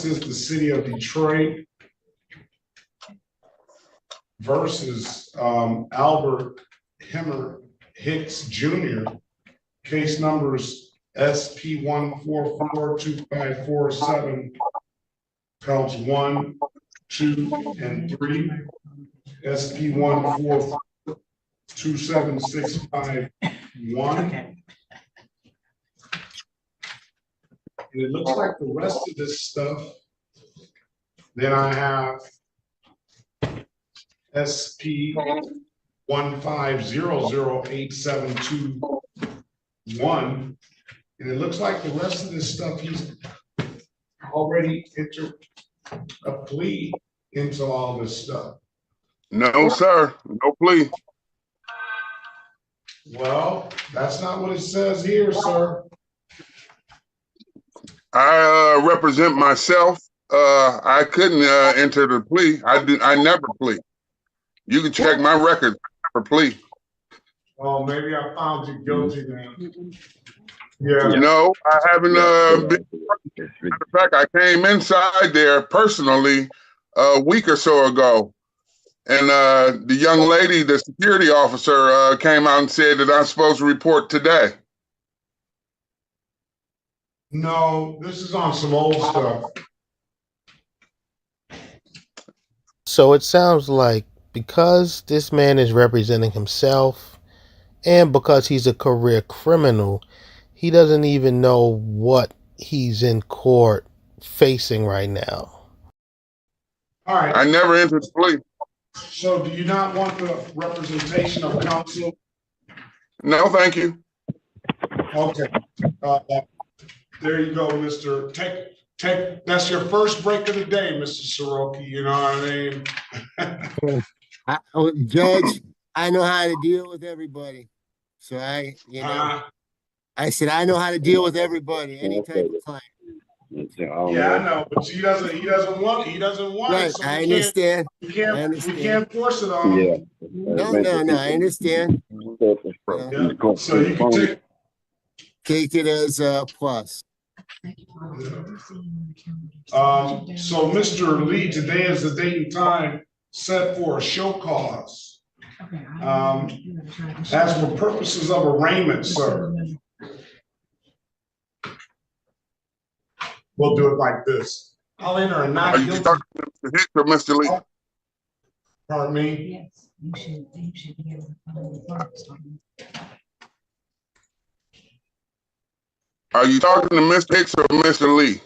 versus the city of Detroit versus Albert Hemmer Hicks Jr. Case numbers SP 1442547, counts 1, 2, and 3. SP 1427651. And it looks like the rest of this stuff. Then I have SP 1500871, and it looks like the rest of this stuff he's already entered a plea into all this stuff. No, sir, no plea. Well, that's not what it says here, sir. I represent myself. I couldn't enter the plea. I never plea. You can check my record for plea. Oh, maybe I found you guilty then. Yeah. No, I haven't been. Matter of fact, I came inside there personally a week or so ago. And the young lady, the security officer, came out and said that I'm supposed to report today. No, this is on some old stuff. So it sounds like because this man is representing himself and because he's a career criminal, he doesn't even know what he's in court facing right now. All right. I never entered the plea. So do you not want the representation of counsel? No, thank you. Okay. There you go, Mr. Take. That's your first break of the day, Mr. Soroki. You know what I mean? Judge, I know how to deal with everybody. So I said I know how to deal with everybody, any type of client. Yeah, I know, but he doesn't want it. Right, So I understand. We can't force it on him. Yeah. No, I understand. Yeah. So you can Take it as a plus. So Mr. Lee, today is the date and time set for a show cause. As for purposes of arraignment, sir. We'll do it like this. I'll enter a not Are you guilty. talking to Mr. Hicks or Mr. Lee? Pardon me? Yes, you should be able to follow the first one. Are you talking to Mr. Hicks or Mr. Lee?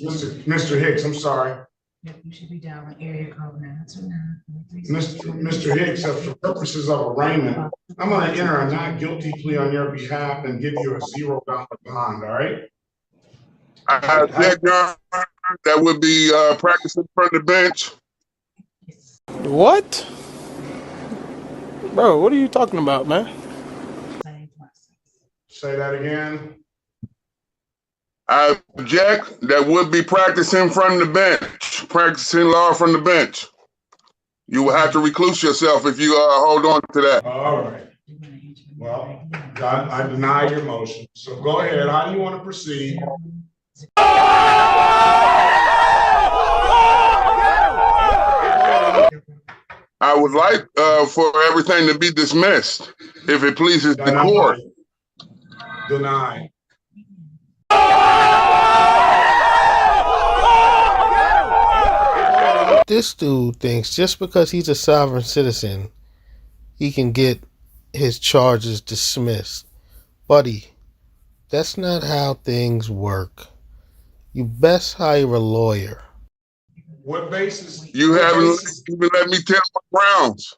Mr. Hicks, I'm sorry. Yep, you should be down with area code 929. Mr. Hicks, for purposes of arraignment, I'm going to enter a not guilty plea on your behalf and give you a $0 bond, all right? I object, Your Honor. That would be practicing in front of the bench. What? Bro, what are you talking about, man? Say that again. I object. That would be practicing in front of the bench. Practicing law from the bench. You will have to recluse yourself if you hold on to that. All right. Well, I deny your motion. So go ahead. How do you want to proceed? I would like for everything to be dismissed, if it pleases the court. Deny. This dude thinks just because he's a sovereign citizen, he can get his charges dismissed. Buddy, that's not how things work. You best hire a lawyer. What basis? You haven't even let me tell my grounds.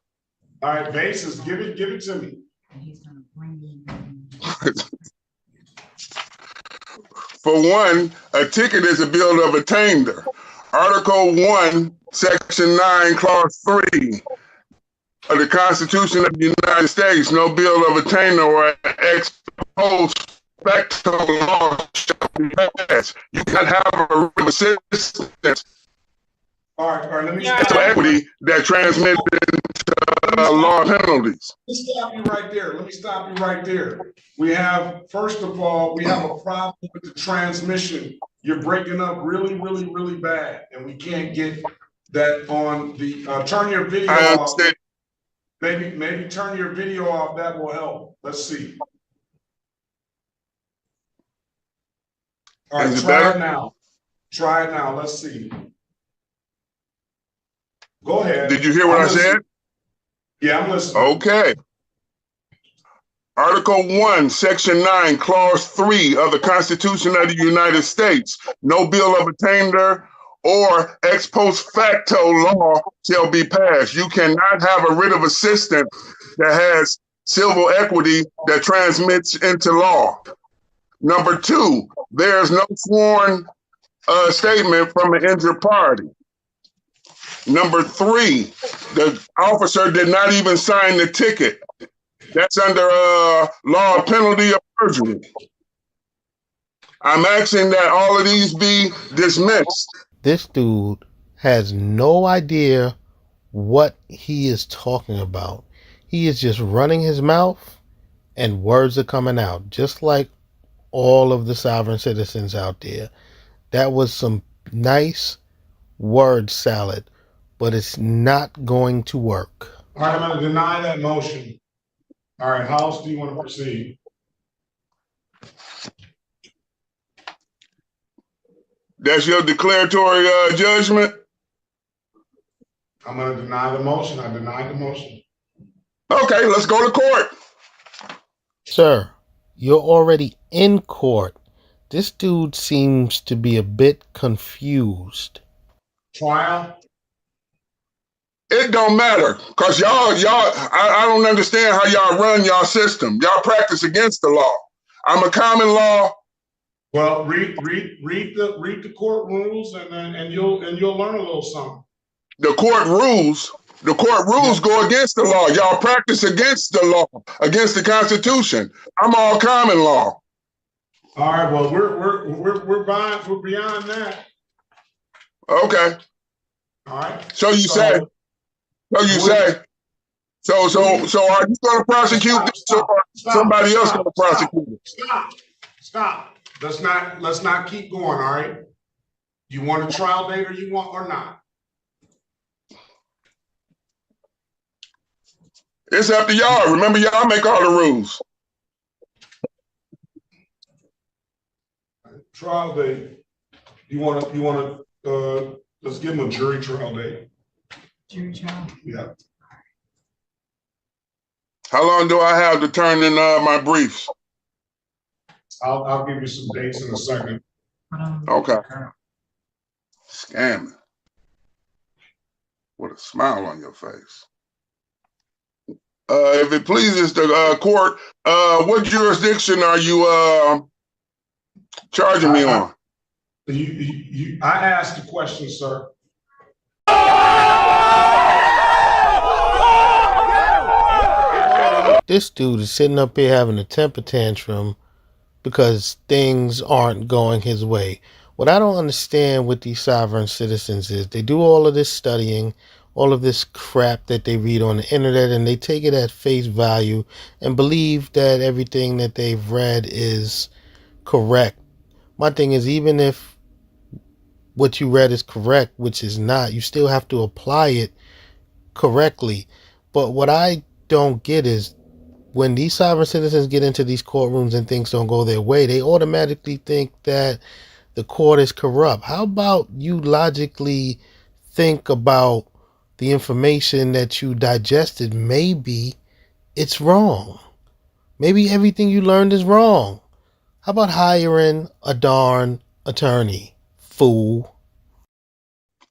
All right, basis. Give it to me. For one, a ticket is a bill of attainder. Article 1, Section 9, Clause 3 of the Constitution of the United States, no bill of attainder or ex post facto law shall be passed. You can have a real assistance All right, let me to equity that transmitted into law penalties. Let me stop you right there. Let me stop you right there. We have, first of all, we have a problem with the transmission. You're breaking up really, really, really bad, and we can't get that on the, turn your video I off. understand. Maybe turn your video off. That will help. Let's see. All right, Is it try better? it now. Try it now. Let's see. Go ahead. Did you hear what I'm I said? listening. Yeah, I'm listening. Okay. Article 1, Section 9, Clause 3 of the Constitution of the United States. No bill of attainder or ex post facto law shall be passed. You cannot have a writ of assistance that has civil equity that transmits into law. Number 2, there is no sworn statement from an injured party. Number 3, the officer did not even sign the ticket. That's under law penalty of perjury. I'm asking that all of these be dismissed. This dude has no idea what he is talking about. He is just running his mouth and words are coming out, just like all of the sovereign citizens out there. That was some nice word salad, but it's not going to work. All right, I'm going to deny that motion. All right, House, do you want to proceed? That's your declaratory judgment? I'm going to deny the motion. I denied the motion. Okay, let's go to court. Sir, you're already in court. This dude seems to be a bit confused. Trial? It don't matter, because I don't understand how y'all run y'all system. Y'all practice against the law. I'm a common law. Well, read the court rules, and you'll learn a little something. The court rules go against the law. Y'all practice against the law, against the Constitution. I'm all common law. All right. Well, we're beyond that. Okay. All right. So you say. So are you going to prosecute this, or somebody else going to prosecute it? Stop. Let's not keep going. All right. You want a trial date, or not? It's up to y'all. Remember, y'all make all the rules. Trial date. You want to? Let's give him a jury trial date. Jury trial. Yeah. How long do I have to turn in my briefs? I'll give you some dates in a second. Okay. Scamming. With a smile on your face. If it pleases the court, what jurisdiction are you charging me on? I asked the question, sir. This dude is sitting up here having a temper tantrum because things aren't going his way. What I don't understand with these sovereign citizens is they do all of this studying, all of this crap that they read on the internet, and they take it at face value and believe that everything that they've read is correct. My thing is, even if what you read is correct, which is not, you still have to apply it correctly. But what I don't get is when these sovereign citizens get into these courtrooms and things don't go their way, they automatically think that the court is corrupt. How about you logically think about the information that you digested? Maybe it's wrong. Maybe everything you learned is wrong. How about hiring a darn attorney, fool?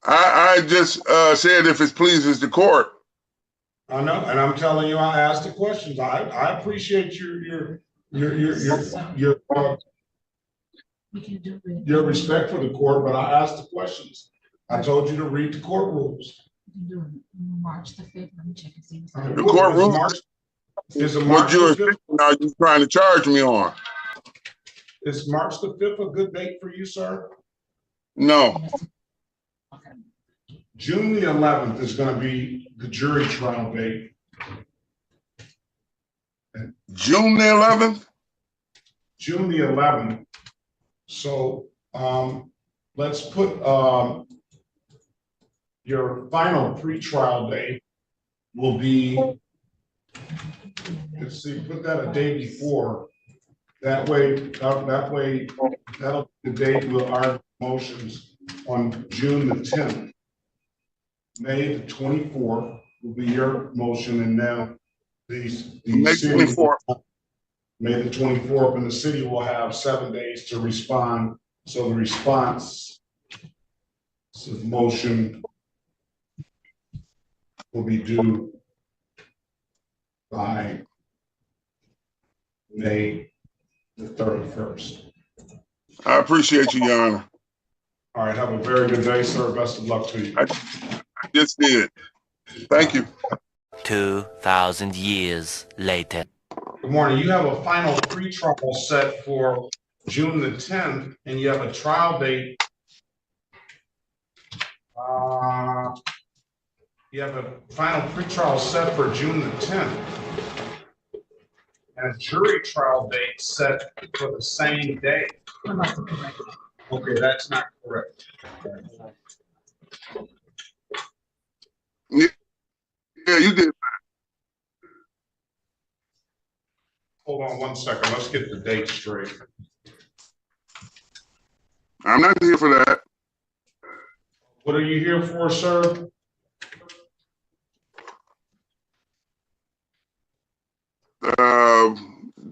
I just said if it pleases the court. I know, and I'm telling you, I asked the questions. I appreciate your respect for the court, but I asked the questions. I told you to read the court rules. March the 5th. Let me check and see. The court rules. What jurisdiction are you trying to charge me on? Is March the 5th a good date for you, sir? No. Okay. June the 11th is going to be the jury trial date. June the 11th? June the 11th. So let's put your final pretrial day will be, let's see, put that a day before. That way, that'll be the date we'll argue motions on June the 10th. May the 24th will be your motion, and now the May city, 24th. May the 24th, and the city will have 7 days to respond. So the response to the motion will be due by May the 31st. I appreciate you, Your Honor. All right, have a very good day, sir. Best of luck to you. I just did. Thank you. 2,000 years later. Good morning. You have a final pretrial set for June the 10th, and you have a trial date. You have a final pretrial set for June the 10th. And a jury trial date set for the same day. Okay, that's not correct. Yeah, you did. Hold on one second. Let's get the date straight. I'm not here for that. What are you here for, sir?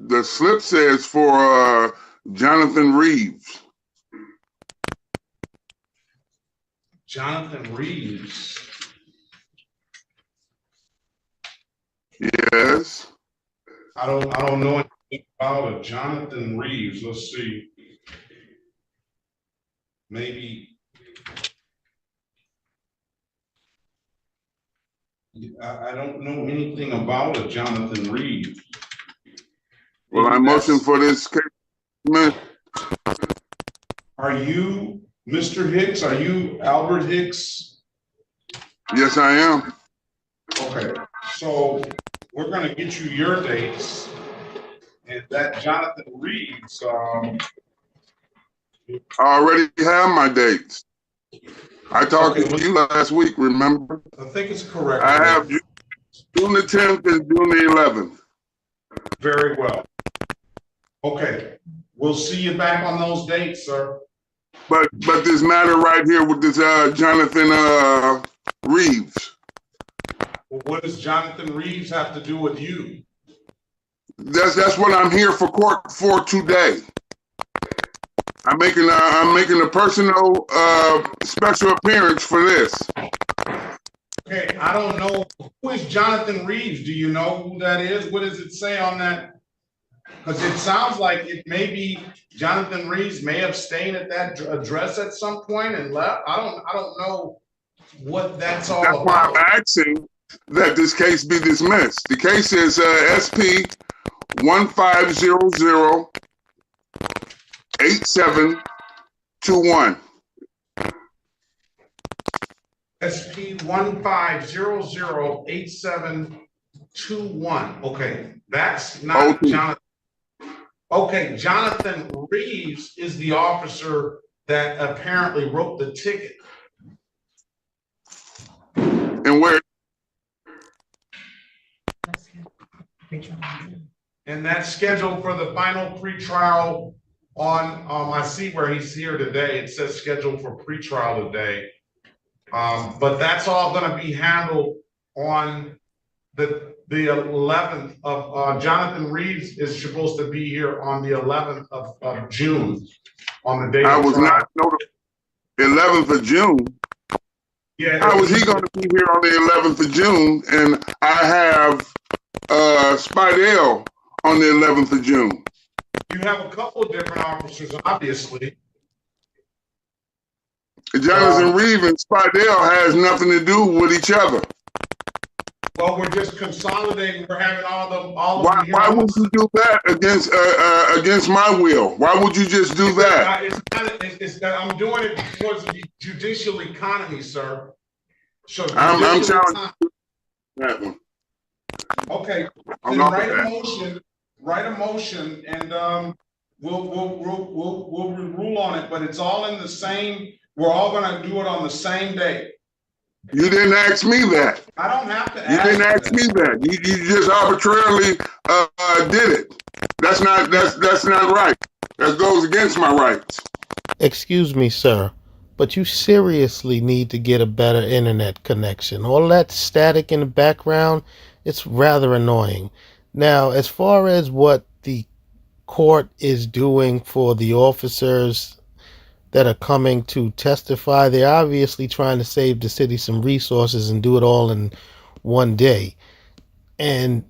The slip says for Jonathan Reeves. Jonathan Reeves. Yes. I don't know anything about it. Jonathan Reeves. Let's see. Maybe. I don't know anything about a Jonathan Reeves. Well, I motion for this case. Are you Mr. Hicks? Are you Albert Hicks? Yes, I am. Okay, so we're going to get you your dates, and that Jonathan Reeves. I already have my dates. I talked to you last week, remember? I think it's correct. I have June the 10th and June the 11th. Very well. Okay, we'll see you back on those dates, sir. But this matter right here with this Jonathan Reeves. Well, what does Jonathan Reeves have to do with you? That's what I'm here for court for today. I'm making a personal special appearance for this. Okay, I don't know. Who is Jonathan Reeves? Do you know who that is? What does it say on that? Because it sounds like it may be Jonathan Reeves may have stayed at that address at some point and left. I don't know what that's all about. That's why I'm asking that this case be dismissed. The case is SP 1500 8721. SP 1500 8721. Okay, that's not Jonathan. Okay, Jonathan Reeves is the officer that apparently wrote the ticket. And where? And that's scheduled for the final pretrial on, I see where he's here today. It says scheduled for pretrial today. But that's all gonna be handled on the 11th of, Jonathan Reeves is supposed to be here on the 11th of June, on the day I of was trial. not notified. 11th of June. Yeah. How is he going to be here on the 11th of June? And I have Spidell on the 11th of June. You have a couple of different officers, obviously. Jonathan Reeves and Spidell has nothing to do with each other. Well, we're just consolidating. We're having all of them. Why would you do that against my will? Why would you just do that? It's that I'm doing it because of the judicial economy, sir. So I'm challenging that one. Okay, I'm then off write of a that. motion. write a motion and, we'll rule on it, but it's all in the same, we're all gonna do it on the same day. You didn't ask me that. I don't have to You ask didn't ask me that. You just arbitrarily did it. That's not right. That goes against my rights. Excuse me, sir, but you seriously need to get a better internet connection. All that static in the background, it's rather annoying. Now, as far as what the court is doing for the officers that are coming to testify, they're obviously trying to save the city some resources and do it all in one day. And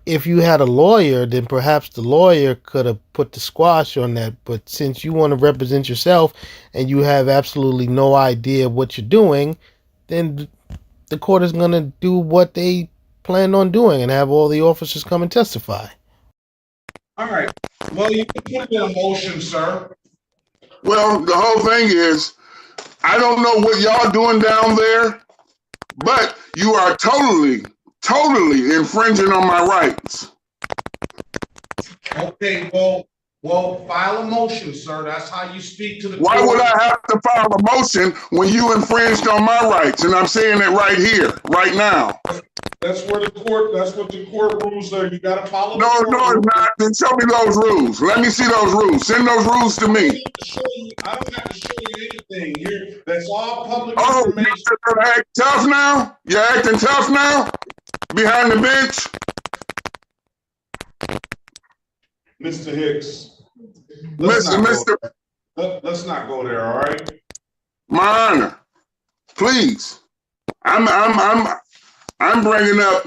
if you had a lawyer, then perhaps the lawyer could have put the squash on that. But since you want to represent yourself and you have absolutely no idea what you're doing, then the court is going to do what they planned on doing and have all the officers come and testify. All right, well, you can put it in a motion, sir. Well, the whole thing is, I don't know what y'all doing down there, but you are totally infringing on my rights. Okay, well, file a motion, sir. That's how you speak to the Why court. would I have to file a motion when you infringed on my rights? And I'm saying it right here, right now. That's what the court rules are. You gotta follow. No, it's not. Then show me those rules. Let me see those rules. Send those rules to me. I don't have to show you anything here. That's all public Oh, information. you're acting tough now? You're acting tough now? Behind the bench? Mr. Hicks. Let's not go there, all right? My honor, please. I'm bringing up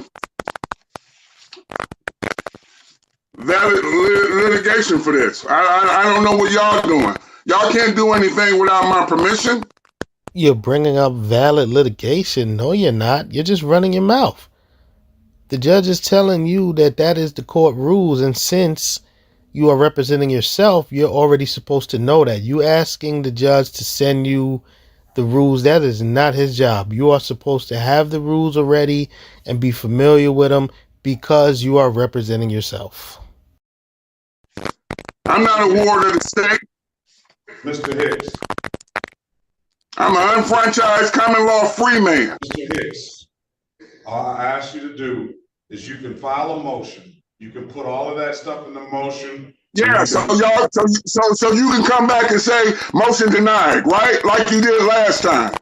valid litigation for this. I don't know what y'all doing. Y'all can't do anything without my permission. You're bringing up valid litigation. No, you're not. You're just running your mouth. The judge is telling you that is the court rules, and since you are representing yourself, you're already supposed to know that. You asking the judge to send you the rules, that is not his job. You are supposed to have the rules already and be familiar with them because you are representing yourself. I'm not a ward of the state. Mr. Hicks. I'm an unfranchised common law free man. Mr. Hicks, all I ask you to do is you can file a motion. You can put all of that stuff in the motion. Yeah, so y'all, so you can come back and say motion denied, right? Like you did last time.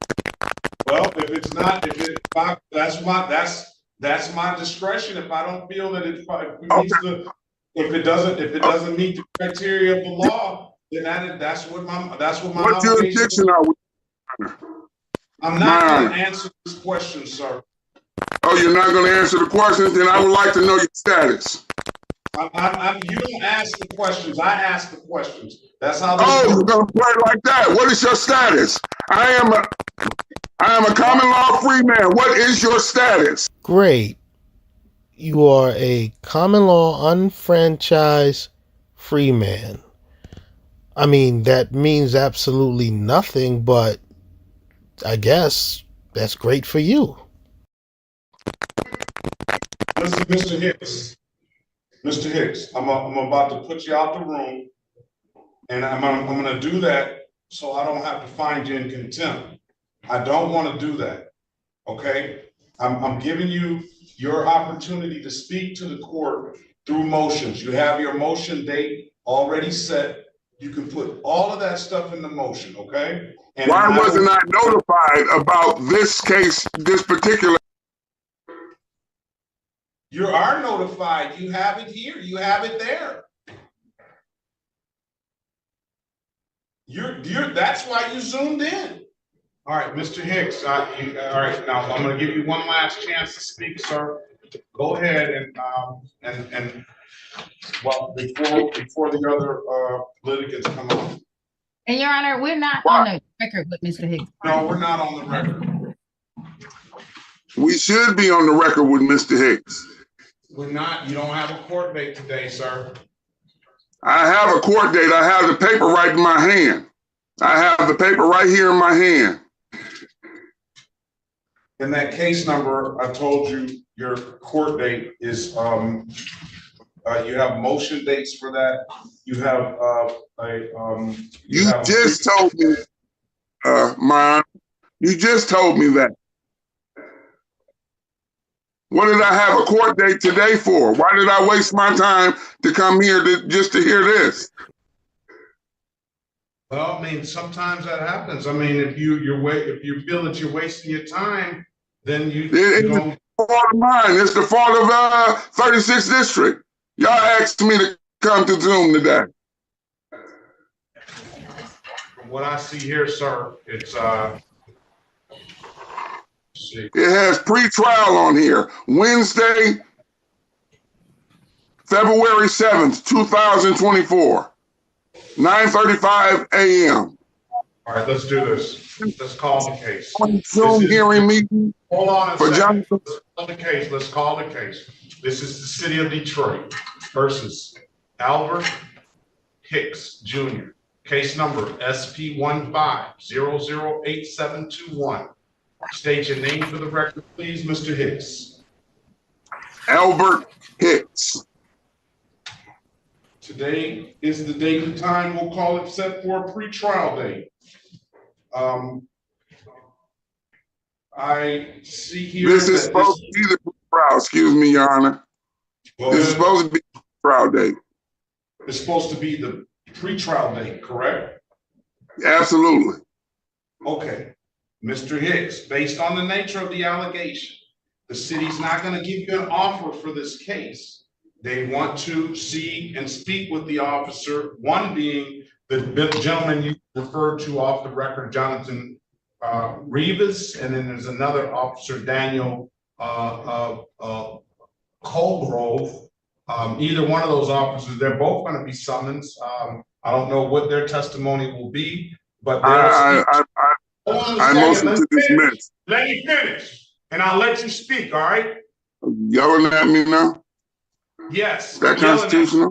Well, that's my discretion. If I don't feel that if it doesn't meet the criteria of the law, then that's what my What jurisdiction are we? I'm not going to answer this question, sir. Oh, you're not going to answer the questions? Then I would like to know your status. You don't ask the questions. I ask the questions. That's how. Oh, you're going to play like that. What is your status? I am a common law free man. What is your status? Great. You are a common law unfranchised free man. I mean, that means absolutely nothing, but I guess that's great for you. Listen, Mr. Hicks. Mr. Hicks, I'm about to put you out the room, and I'm going to do that so I don't have to find you in contempt. I don't want to do that. Okay, I'm giving you your opportunity to speak to the court through motions. You have your motion date already set. You can put all of that stuff in the motion. Okay. And why wasn't I notified about this case, this particular? You are notified. You have it here. You have it there. That's why you zoomed in. All right, Mr. Hicks. All right, now I'm going to give you one last chance to speak, sir. Go ahead and well, before the other litigants come on. And Your Honor, we're not on the record with Mr. Hicks. No, we're not on the record. We should be on the record with Mr. Hicks. We're not. You don't have a court date today, sir. I have a court date. I have the paper right in my hand. I have the paper right here in my hand. In that case number, I told you your court date is You have motion dates for that. You have You have just told me, my Honor, you just told me that. What did I have a court date today for? Why did I waste my time to come here just to hear this? Well, I mean, sometimes that happens. I mean, if you feel that you're wasting your time, then you don't. It's the fault of mine. It's the fault of 36th District. Y'all asked me to come to Zoom today. From what I see here, sir, it's It has pre-trial on here. Wednesday, February 7th, 2024, 9:35 a.m. all right. Let's do this. Let's call the case. Zoom hearing meeting. Hold on a For second. Jonathan. Let's call the case. Let's call the case. This is the city of Detroit versus Albert Hicks Jr. Case number SP15008721. State your name for the record, please, Mr. Hicks. Albert Hicks. Today is the date and time we'll call it set for a pre-trial date. I see here. This is supposed to be the trial. Excuse me, Your Honor. This is supposed to be the trial date. It's supposed to be the pre-trial date, correct? Absolutely. Okay. Mr. Hicks, based on the nature of the allegation, the city's not going to give you an offer for this case. They want to see and speak with the officer, one being the gentleman you referred to off the record, Jonathan Rivas, and then there's another officer, Daniel Colgrove. Either one of those officers, they're both going to be summoned. I don't know what their testimony will be, but I motion to dismiss. Let me finish, and I'll let you speak, all right? Yelling at me now? Yes. Is that constitutional?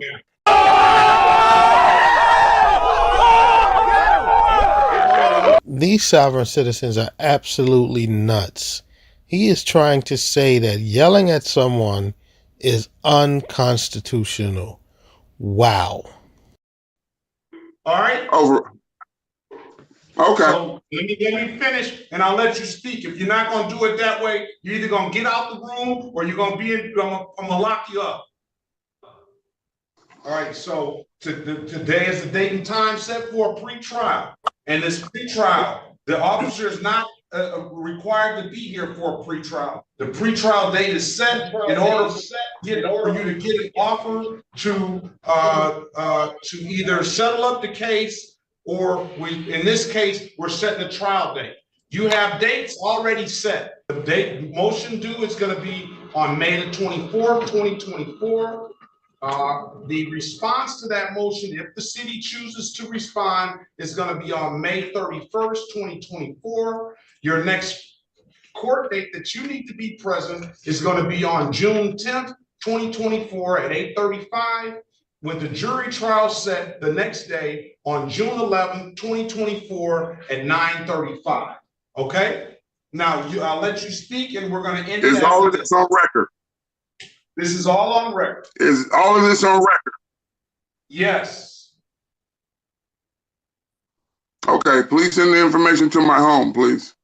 These sovereign citizens are absolutely nuts. He is trying to say that yelling at someone is unconstitutional. Wow. All right. Over. Okay. So let me finish, and I'll let you speak. If you're not going to do it that way, you're either going to get out the room or you're going to be in. I'm going to lock you up. All right. So today is the date and time set for a pre-trial, and this pre-trial, the officer is not required to be here for a pre-trial. The pre-trial date is set in order for you to get an offer to either settle up the case, or in this case, we're setting a trial date. You have dates already set. The date motion due is going to be on May the 24th, 2024. The response to that motion, if the city chooses to respond, is going to be on May 31st, 2024. Your next court date that you need to be present is going to be on June 10th, 2024 at 8:35, with the jury trial set the next day on June 11th, 2024 at 9:35. Okay? Now, I'll let you speak, and we're going to end it. Is all of this on record? This is all on record. Is all of this on record? Yes. Okay, please send the information to my home, please.